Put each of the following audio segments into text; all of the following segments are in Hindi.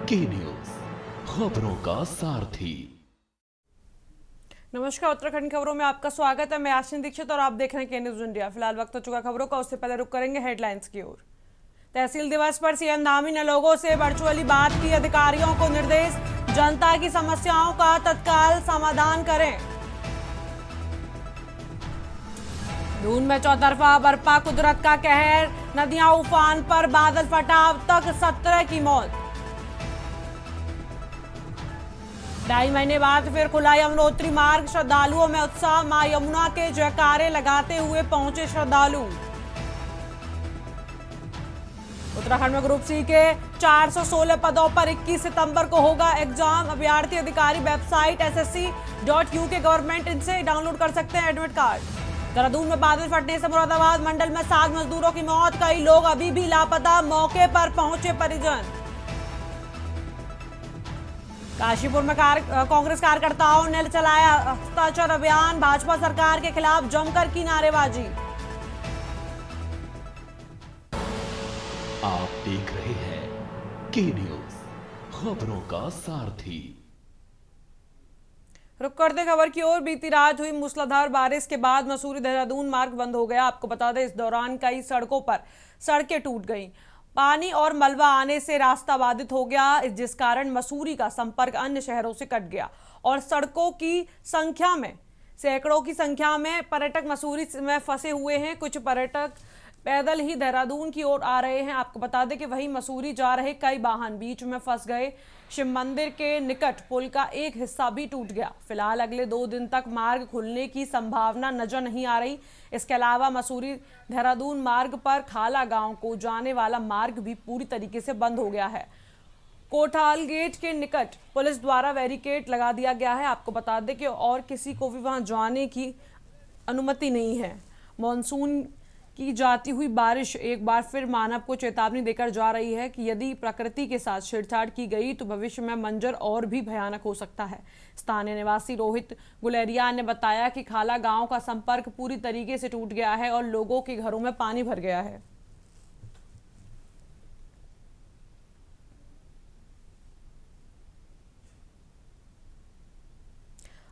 के न्यूज, खबरों का सारथी। नमस्कार, उत्तराखंड खबरों में आपका स्वागत है। मैं आशीन दीक्षित और आप देख रहे हैं के न्यूज इंडिया। फिलहाल वक्त हो चुका खबरों का, उससे पहले रुक करेंगे हेडलाइंस की ओर। तहसील दिवस पर सीएम धामी ने लोगों से वर्चुअली बात की, अधिकारियों को निर्देश, जनता की समस्याओं का तत्काल समाधान करें। दून में चौतरफा बरपा कुदरत का कहर, नदियां उफान पर, बादल फटा, अब तक 17 की मौत। 2.5 महीने बाद फिर खुला यमुनोत्री मार्ग, श्रद्धालुओं में उत्साह, मां यमुना के जयकारे लगाते हुए पहुंचे श्रद्धालु। उत्तराखंड में ग्रुप सी के 416 पदों पर 21 सितंबर को होगा एग्जाम। अभ्यर्थी अधिकारी वेबसाइट ssc.uk गवर्नमेंट इनसे डाउनलोड कर सकते हैं एडमिट कार्ड। देहरादून में बादल फटने से मुरादाबाद मंडल में 7 मजदूरों की मौत, कई लोग अभी भी लापता, मौके पर पहुंचे परिजन। काशीपुर में कांग्रेस कार्यकर्ताओं ने चलाया हस्ताक्षर अभियान, भाजपा सरकार के खिलाफ जमकर की नारेबाजी। आप देख रहे हैं के न्यूज, खबरों का सारथी। रुक करते खबर की ओर। बीती रात हुई मूसलाधार बारिश के बाद मसूरी देहरादून मार्ग बंद हो गया। आपको बता दें, इस दौरान कई सड़कों पर सड़कें टूट गईं। पानी और मलबा आने से रास्ता बाधित हो गया, जिस कारण मसूरी का संपर्क अन्य शहरों से कट गया और सड़कों की संख्या में सैकड़ों की संख्या में पर्यटक मसूरी में फंसे हुए हैं। कुछ पर्यटक पैदल ही देहरादून की ओर आ रहे हैं। आपको बता दें कि वहीं मसूरी जा रहे कई वाहन बीच में फंस गए। शिव मंदिर के निकट पुल का एक हिस्सा भी टूट गया। फिलहाल अगले 2 दिन तक मार्ग खुलने की संभावना नजर नहीं आ रही। इसके अलावा मसूरी देहरादून मार्ग पर खाला गांव को जाने वाला मार्ग भी पूरी तरीके से बंद हो गया है। कोठाल गेट के निकट पुलिस द्वारा बैरिकेड लगा दिया गया है। आपको बता दें कि और किसी को भी वहां जाने की अनुमति नहीं है। मॉनसून की जाती हुई बारिश एक बार फिर मानव को चेतावनी देकर जा रही है कि यदि प्रकृति के साथ छेड़छाड़ की गई तो भविष्य में मंजर और भी भयानक हो सकता है। स्थानीय निवासी रोहित गुलेरिया ने बताया कि खाला गांव का संपर्क पूरी तरीके से टूट गया है और लोगों के घरों में पानी भर गया है।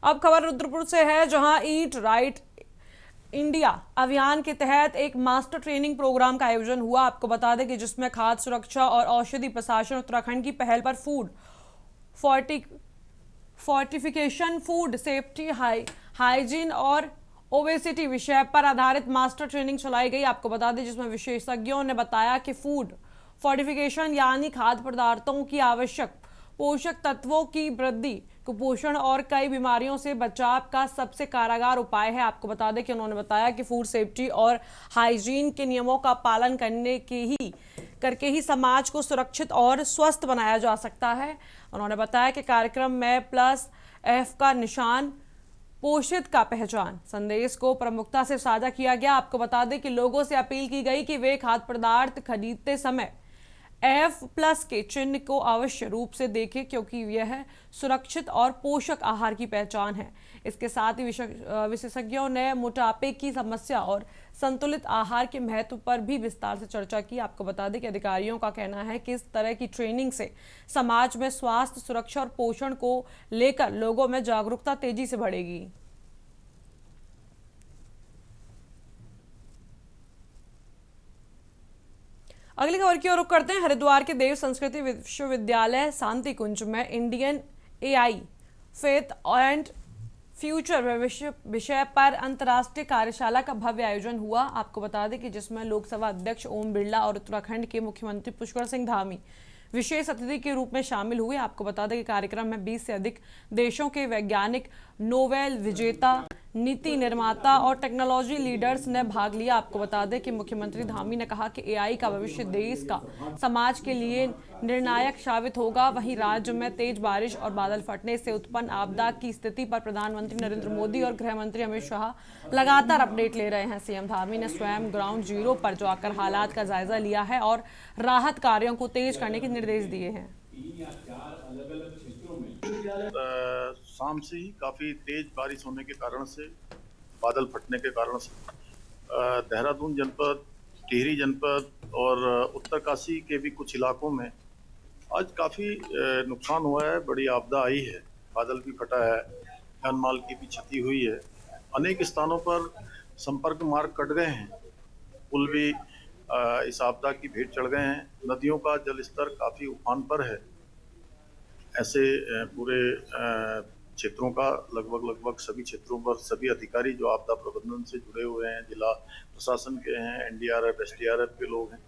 अब खबर रुद्रपुर से है, जहां ईट राइट इंडिया अभियान के तहत एक मास्टर ट्रेनिंग प्रोग्राम का आयोजन हुआ। आपको बता दें कि जिसमें खाद्य सुरक्षा और औषधि प्रशासन उत्तराखंड की पहल पर food fortification, food safety, hygiene और ओबेसिटी विषय पर आधारित मास्टर ट्रेनिंग चलाई गई। आपको बता दें जिसमें विशेषज्ञों ने बताया कि फूड फोर्टिफिकेशन यानी खाद्य पदार्थों की आवश्यक पोषक तत्वों की वृद्धि, कुपोषण और कई बीमारियों से बचाव का सबसे कारगर उपाय है। आपको बता दें कि उन्होंने बताया कि फूड सेफ्टी और हाइजीन के नियमों का पालन करके ही समाज को सुरक्षित और स्वस्थ बनाया जा सकता है। उन्होंने बताया कि कार्यक्रम में +F का निशान, पोषित का पहचान संदेश को प्रमुखता से साझा किया गया। आपको बता दें कि लोगों से अपील की गई कि वे खाद्य पदार्थ खरीदते समय F+ के चिन्ह को अवश्य रूप से देखें, क्योंकि यह सुरक्षित और पोषक आहार की पहचान है। इसके साथ ही विशेषज्ञों ने मोटापे की समस्या और संतुलित आहार के महत्व पर भी विस्तार से चर्चा की। आपको बता दें कि अधिकारियों का कहना है कि इस तरह की ट्रेनिंग से समाज में स्वास्थ्य, सुरक्षा और पोषण को लेकर लोगों में जागरूकता तेजी से बढ़ेगी। अगली खबर की ओर रुख करते हैं। हरिद्वार के देव संस्कृति विश्वविद्यालय शांति कुंज में Indian AI faith and future विषय पर अंतर्राष्ट्रीय कार्यशाला का भव्य आयोजन हुआ। आपको बता दें कि जिसमें लोकसभा अध्यक्ष ओम बिरला और उत्तराखंड के मुख्यमंत्री पुष्कर सिंह धामी विशेष अतिथि के रूप में शामिल हुए। आपको बता दें कि कार्यक्रम में 20 से अधिक देशों के वैज्ञानिक, नोबेल विजेता, नीति निर्माता और टेक्नोलॉजी लीडर्स ने भाग लिया। आपको बता दें कि मुख्यमंत्री धामी ने कहा कि AI का भविष्य देश का समाज के लिए निर्णायक साबित होगा। वहीं राज्य में तेज बारिश और बादल फटने से उत्पन्न आपदा की स्थिति पर प्रधानमंत्री नरेंद्र मोदी और गृह मंत्री अमित शाह लगातार अपडेट ले रहे हैं। सीएम धामी ने स्वयं ग्राउंड जीरो पर जाकर हालात का जायजा लिया है और राहत कार्यों को तेज करने के निर्देश दिए हैं। शाम से ही काफ़ी तेज बारिश होने के कारण से, बादल फटने के कारण से देहरादून जनपद, टिहरी जनपद और उत्तरकाशी के भी कुछ इलाकों में आज काफ़ी नुकसान हुआ है, बड़ी आपदा आई है, बादल भी फटा है, जान माल की भी क्षति हुई है। अनेक स्थानों पर संपर्क मार्ग कट गए हैं, पुल भी इस आपदा की भेंट चढ़ गए हैं, नदियों का जलस्तर काफ़ी उफान पर है। ऐसे पूरे क्षेत्रों का लगभग सभी क्षेत्रों पर सभी अधिकारी जो आपदा प्रबंधन से जुड़े हुए हैं, जिला प्रशासन के हैं, एनडीआरएफ, एसडीआरएफ के लोग हैं,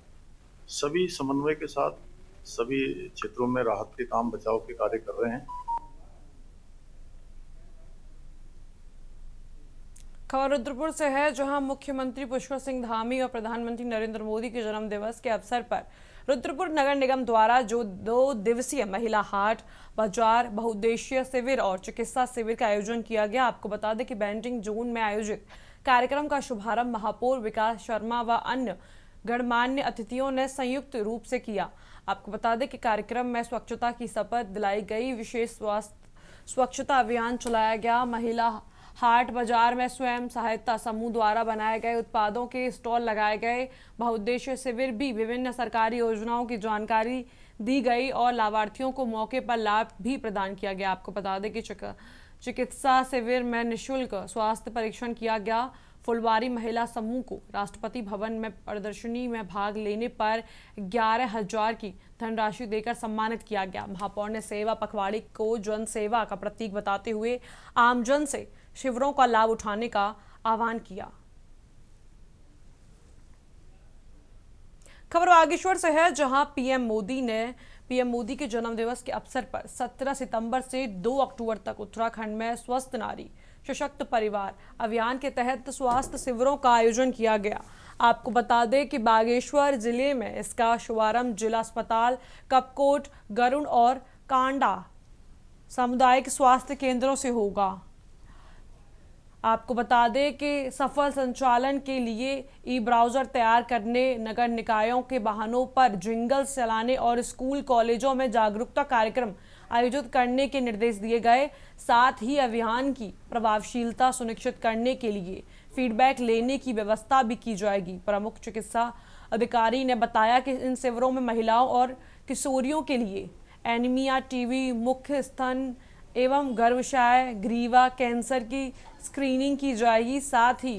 सभी समन्वय के साथ सभी क्षेत्रों में राहत के काम, बचाव के कार्य कर रहे हैं। खबर रुद्रपुर से है, जहां मुख्यमंत्री पुष्कर सिंह धामी और प्रधानमंत्री नरेंद्र मोदी के जन्म दिवस के अवसर पर रुद्रपुर नगर निगम द्वारा जो 2 दिवसीय महिला हाट बाजार, बहुउद्देशीय शिविर और चिकित्सा शिविर का आयोजन किया गया। आपको बता दें कि बैंटिंग जोन में आयोजित कार्यक्रम का शुभारंभ महापौर विकास शर्मा व अन्य गणमान्य अतिथियों ने संयुक्त रूप से किया। आपको बता दें कि कार्यक्रम में स्वच्छता की शपथ दिलाई गई, विशेष स्वच्छता अभियान चलाया गया। महिला हाट बाजार में स्वयं सहायता समूह द्वारा बनाए गए उत्पादों के स्टॉल लगाए गए। बहुउद्देशीय शिविर भी विभिन्न सरकारी योजनाओं की जानकारी दी गई और लाभार्थियों को मौके पर लाभ भी प्रदान किया गया। आपको बता दें कि चिकित्सा शिविर में निःशुल्क स्वास्थ्य परीक्षण किया गया। फुलवारी महिला समूह को राष्ट्रपति भवन में प्रदर्शनी में भाग लेने पर 11,000 की धनराशि देकर सम्मानित किया गया। महापौर ने सेवा पखवाड़े को जन सेवा का प्रतीक बताते हुए आमजन से शिविरों का लाभ उठाने का आह्वान किया। खबर बागेश्वर से है, जहां पीएम मोदी के जन्मदिवस के अवसर पर 17 सितंबर से 2 अक्टूबर तक उत्तराखंड में स्वस्थ नारी सशक्त परिवार अभियान के तहत स्वास्थ्य शिविरों का आयोजन किया गया। आपको बता दें कि बागेश्वर जिले में इसका शुभारंभ जिला अस्पताल कपकोट, गरुड़ और कांडा सामुदायिक स्वास्थ्य केंद्रों से होगा। आपको बता दें कि सफल संचालन के लिए ई-ब्राउजर तैयार करने, नगर निकायों के वाहनों पर जिंगल्स चलाने और स्कूल कॉलेजों में जागरूकता कार्यक्रम आयोजित करने के निर्देश दिए गए। साथ ही अभियान की प्रभावशीलता सुनिश्चित करने के लिए फीडबैक लेने की व्यवस्था भी की जाएगी। प्रमुख चिकित्सा अधिकारी ने बताया कि इन शिविरों में महिलाओं और किशोरियों के लिए एनीमिया, टीबी, मुख्य स्तन एवं गर्भाशय ग्रीवा कैंसर की स्क्रीनिंग की जाएगी। साथ ही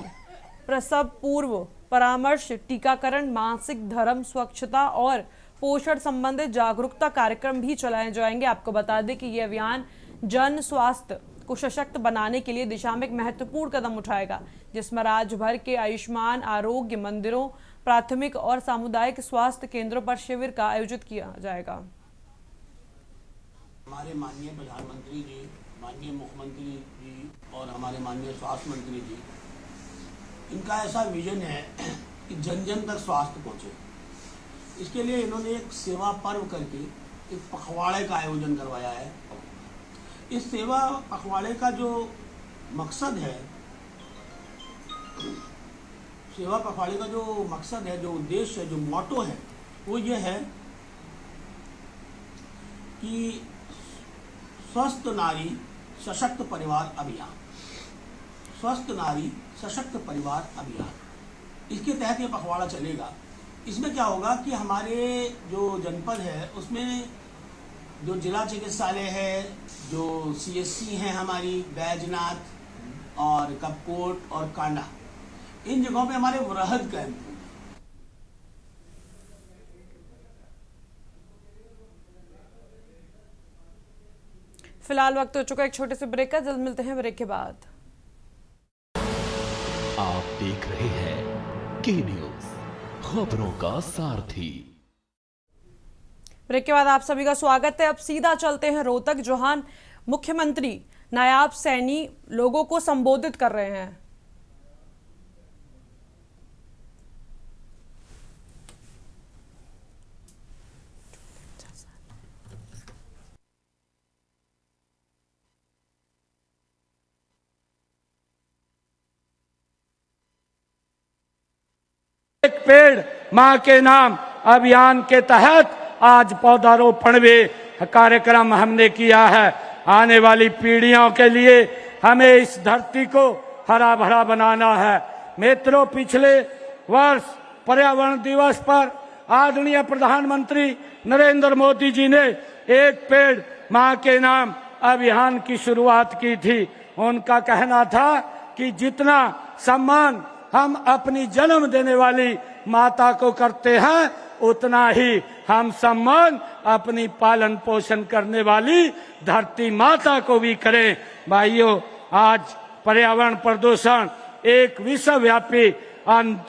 प्रसव पूर्व परामर्श, टीकाकरण, मासिक धर्म, स्वच्छता और पोषण संबंधित जागरूकता कार्यक्रम भी चलाए जाएंगे। आपको बता दें कि यह अभियान जन स्वास्थ्य को सशक्त बनाने के लिए दिशा में एक महत्वपूर्ण कदम उठाएगा, जिसमें राज्य भर के आयुष्मान आरोग्य मंदिरों, प्राथमिक और सामुदायिक स्वास्थ्य केंद्रों पर शिविर का आयोजित किया जाएगा। हमारे माननीय प्रधानमंत्री जी, माननीय मुख्यमंत्री जी और हमारे माननीय स्वास्थ्य मंत्री जी, इनका ऐसा विजन है कि जन जन तक स्वास्थ्य पहुँचे। इसके लिए इन्होंने एक सेवा पर्व करके एक पखवाड़े का आयोजन करवाया है। इस सेवा पखवाड़े का जो मकसद है, सेवा पखवाड़े का जो मकसद है, जो उद्देश्य है, जो मोटो है, वो ये है कि स्वस्थ नारी सशक्त परिवार अभियान, स्वस्थ नारी सशक्त परिवार अभियान। इसके तहत ये पखवाड़ा चलेगा। इसमें क्या होगा कि हमारे जो जनपद है उसमें जो जिला चिकित्सालय है, जो सीएससी हैं हमारी बैजनाथ और कपकोट और कांडा, इन जगहों पे हमारे वृहद कैंप। फिलहाल वक्त हो चुका एक छोटे से ब्रेक का, जल्द मिलते हैं ब्रेक के बाद। आप देख रहे हैं के न्यूज, खबरों का सारथी। ब्रेक के बाद आप सभी का स्वागत है। अब सीधा चलते हैं रोहतक, जहां मुख्यमंत्री नायाब सैनी लोगों को संबोधित कर रहे हैं। एक पेड़ मां के नाम अभियान के तहत आज पौधारोपण भी कार्यक्रम हमने किया है। आने वाली पीढ़ियों के लिए हमें इस धरती को हरा भरा बनाना है। मित्रों, पिछले वर्ष पर्यावरण दिवस पर आदरणीय प्रधानमंत्री नरेंद्र मोदी जी ने एक पेड़ मां के नाम अभियान की शुरुआत की थी। उनका कहना था कि जितना सम्मान हम अपनी जन्म देने वाली माता को करते हैं, उतना ही हम सम्मान अपनी पालन पोषण करने वाली धरती माता को भी करें। भाइयों, आज पर्यावरण प्रदूषण एक विश्वव्यापी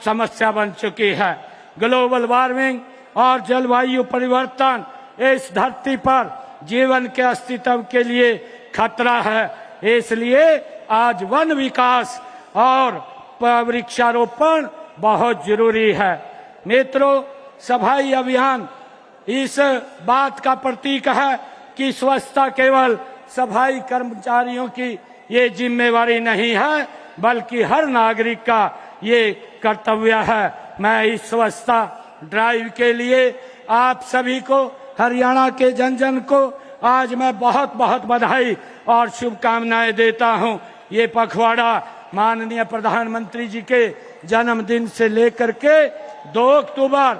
समस्या बन चुकी है। ग्लोबल वार्मिंग और जलवायु परिवर्तन इस धरती पर जीवन के अस्तित्व के लिए खतरा है। इसलिए आज वन विकास और वृक्षारोपण बहुत जरूरी है। मित्रों, सफाई अभियान इस बात का प्रतीक है कि स्वच्छता केवल सफाई कर्मचारियों की ये जिम्मेवारी नहीं है, बल्कि हर नागरिक का ये कर्तव्य है। मैं इस स्वच्छता ड्राइव के लिए आप सभी को, हरियाणा के जन जन को आज मैं बहुत बहुत बधाई और शुभकामनाएं देता हूं। ये पखवाड़ा माननीय प्रधानमंत्री जी के जन्मदिन से लेकर के 2 अक्टूबर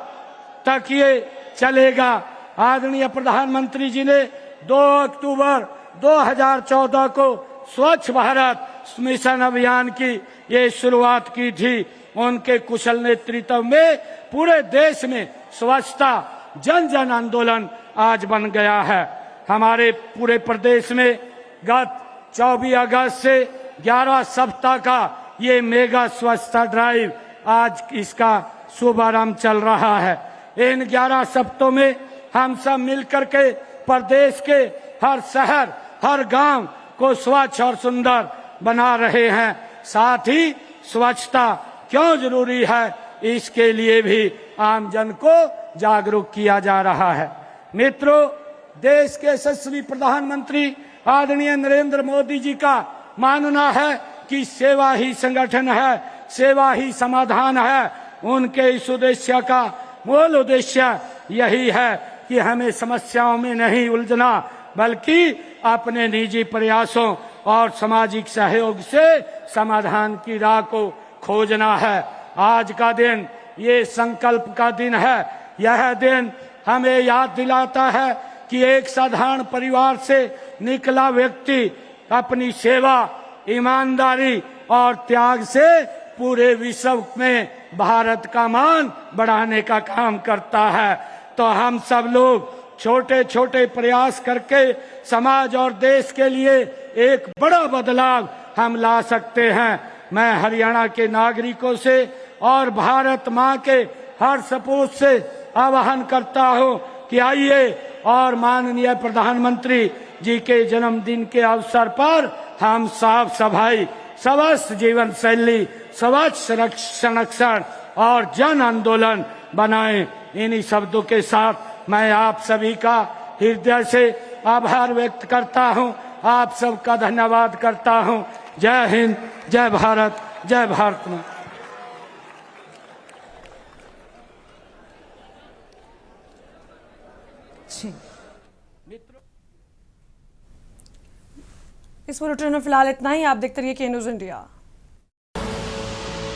तक ये चलेगा। आदरणीय प्रधानमंत्री जी ने 2 अक्टूबर 2014 को स्वच्छ भारत मिशन अभियान की ये शुरुआत की थी। उनके कुशल नेतृत्व में पूरे देश में स्वच्छता जन जन आंदोलन आज बन गया है। हमारे पूरे प्रदेश में गत 24 अगस्त से 11 सप्ताह का ये मेगा स्वच्छता ड्राइव आज इसका शुभारंभ चल रहा है। इन 11 सप्ताहों में हम सब मिलकर के प्रदेश के हर शहर, हर गांव को स्वच्छ और सुंदर बना रहे हैं। साथ ही स्वच्छता क्यों जरूरी है, इसके लिए भी आम जन को जागरूक किया जा रहा है। मित्रों, देश के यशस्वी प्रधानमंत्री आदरणीय नरेंद्र मोदी जी का मानना है कि सेवा ही संगठन है, सेवा ही समाधान है। उनके इस उद्देश्य का मूल उद्देश्य यही है कि हमें समस्याओं में नहीं उलझना, बल्कि अपने निजी प्रयासों और सामाजिक सहयोग से समाधान की राह को खोजना है। आज का दिन ये संकल्प का दिन है। यह दिन हमें याद दिलाता है कि एक साधारण परिवार से निकला व्यक्ति अपनी सेवा, ईमानदारी और त्याग से पूरे विश्व में भारत का मान बढ़ाने का काम करता है। तो हम सब लोग छोटे छोटे प्रयास करके समाज और देश के लिए एक बड़ा बदलाव हम ला सकते हैं। मैं हरियाणा के नागरिकों से और भारत माँ के हर सपूत से आह्वान करता हूँ कि आइए और माननीय प्रधानमंत्री जी के जन्मदिन के अवसर पर हम साफ सफाई, स्वस्थ जीवन शैली, स्वच्छ संरक्षण और जन आंदोलन बनाएं। इन्हीं शब्दों के साथ मैं आप सभी का हृदय से आभार व्यक्त करता हूं, आप सबका धन्यवाद करता हूं। जय हिंद, जय भारत, जय भारत मां। इस बुलेटिन में फिलहाल इतना ही। आप देखते रहिए के न्यूज इंडिया।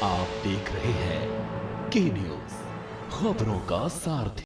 आप देख रहे हैं के न्यूज, खबरों का सारथी।